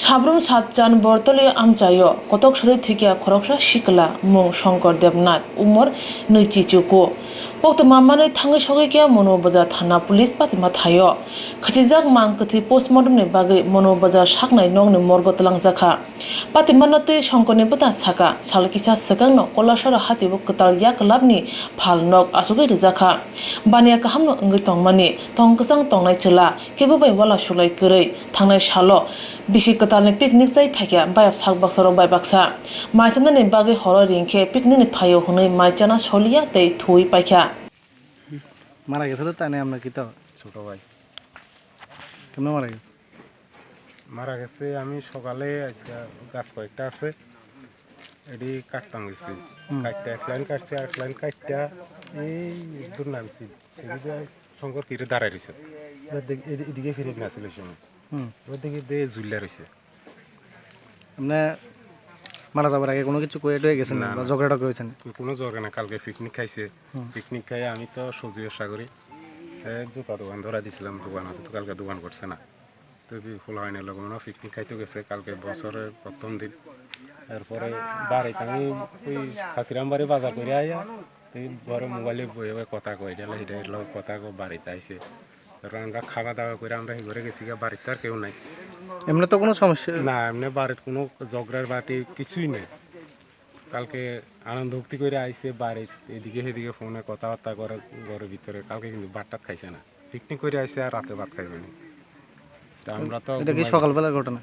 সাব্রুম সাতজান বরতলে আমচায় কতক সরে থেকে খরকসা শিকলা মুং শঙ্কর দেবনাথ উমর নৈচিচুকু কত মামাनै থাङै सगैकिया मनोबजार थाना पुलिस पातिमा थायो खचिजाक मां कथि पोस्टमार्टम ने बागै मनोबजार साकनाय नंगनि मर्ग तलांजाखा पातिमा नतै शंकरनि बता साका सालकिसा सगांग कलासर हातिबो कताल या क्लाबनि फाल नक आसुगै रिजाखा बानिया काहामनो अंगै तंमानि तंगकसां तंनाय चला केबो बाय वाला सुलाय करै थांनाय सालो बिसि कतालनि पिकनिक जाय फायखा बायब साक बक्सर बाय बाक्सा माइचानानि बागै हर रिंखे पिकनिकनि फायो हनै माइचाना सलिया तै थुइ पायखा মারা গেছে তো তাই না আমরা কি তো ছোট ভাই কেমন মারা গেছে মারা গেছে। আমি সকালে আজকে গাছ কয়েকটা আছে এটি কাটতাম গেছি, কাটতে এক লাইন কাটছে, এক লাইন কাটটা এই দূর নামছি, এদিকে শঙ্কর তীরে দাঁড়ায় রয়েছে, এদিকে ফিরে নাছিল ওই সময়, ওর দিকে দিয়ে ঝুলিয়া রয়েছে। আপনি মারা যাবার আগে কোনো কিছু কয়ে টয়ে গেছেন না বা ঝগড়া করেছেন? কোনো ঝগড়া না, কালকে পিকনিক খাইছে, পিকনিক খাই আমি তো সবজি ব্যবসা করি, জুতা দোকান ধরা দিছিলাম, দোকান আছে তো কালকে দোকান করছে না, তো খোলা হয়নি, লোক মনে ফিকনিক খাইতে গেছে কালকে বছরের প্রথম দিন। তারপরে বাড়িতে আমি ওই শাশিরাম বাড়ি বাজার করে আইয়া এই ঘরে মোবাইলে বয়ে বয়ে কথা কই গেলে সেটাই লোক কথা কো বাড়িতে আইসে, তারপর আমরা খাওয়া দাওয়া করে আমরা ঘরে গেছি, বাড়িতে আর কেউ নাই। এমনি তো কোনো সমস্যা না, এমনি বাড়ির কোনো ঝগড়ার বাটি কিছুই নেই। কালকে আনন্দ ভক্তি করে আইসে বাড়িতে, এদিকে সেদিকে ফোনে কথাবার্তা করে ঘরের ভিতরে, কালকে কিন্তু ভাত টাত খাইছে না, পিকনিক করে আইসে আর রাতে ভাত খাইবে না। আমরা তো এটা কি সকালবেলার ঘটনা?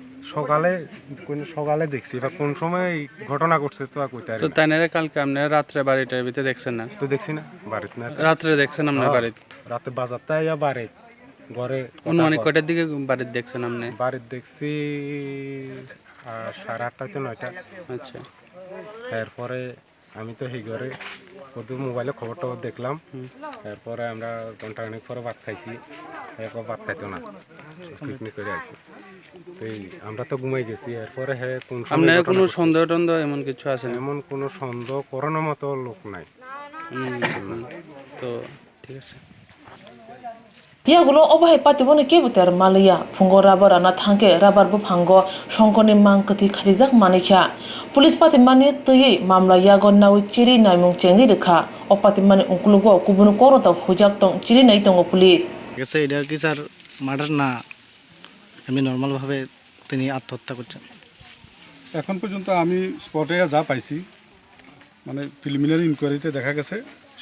সকালে দেখছি, বা কোন সময় ঘটনা ঘটছে তো আর কইতে পারি তো না। তাই না কালকে আপনি রাত্রে বাড়িটার ভিতরে দেখছেন না? তো দেখছি না বাড়িতে, না রাত্রে দেখছেন আপনার বাড়িতে? রাতে বাজারতে আইয়া বাড়িতে ঘরে অনুমানিক কয়টার দিকে বাড়িতে দেখছেন আপনি? বাড়িতে দেখছি 8:30 to 9টা। আচ্ছা, এরপরে আমি তো সেই ঘরে কত মোবাইলে খবর টবর দেখলাম, এরপরে আমরা ঘন্টা অনেক পরে ভাত খাইছি, এরপর ভাত খাইতো না, পিকনিক করে আসি, তো আমরা তো ঘুমাই গেছি। এরপরে হ্যাঁ কোন সময় আপনার কোনো সন্দেহ টন্দেহ এমন কিছু আছে না? এমন কোনো সন্দেহ করানোর মতো লোক নাই। তো ঠিক আছে। ইয়াগুলো অবাহে পাতিবনে কেবতার মালিয়া ফুঙ্গ রাবার আনা থাঙ্কে রাবার বুফাঙ্গ শঙ্করনি মাংকতি খাজিজাক মানিখ্যা পুলিশ পাতিমানি তৈयै মামলা ইয়াগন নাউই চিরি নাইমুং চেঙ্গি রেখা ও পাতিমানি উংকুলুগো কুবুন করতা হুজাক তং চিরি নাই তঙ্গ পুলিশ গেছে এটা কি স্যার মার্ডার না এমনি নর্মালভাবে তিনি আত্মহত্যা করছেন? এখন পর্যন্ত আমি স্পটে যা পাইছি, মানে প্রিলিমিনারি ইনকোয়ারিতে দেখা গেছে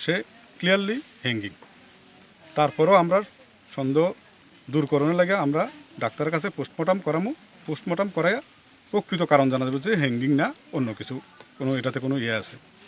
সে ক্লিয়ারলি হ্যাঙ্গিং। তারপরেও আমরা সন্দেহ দূরকরণের লাগে আমরা ডাক্তারের কাছে পোস্টমর্টম করামো, পোস্টমর্টম করাইয়া প্রকৃত কারণ জানা যাবে যে হ্যাঙ্গিং না অন্য কিছু, কোনো এটাতে কোনো ইয়ে আছে।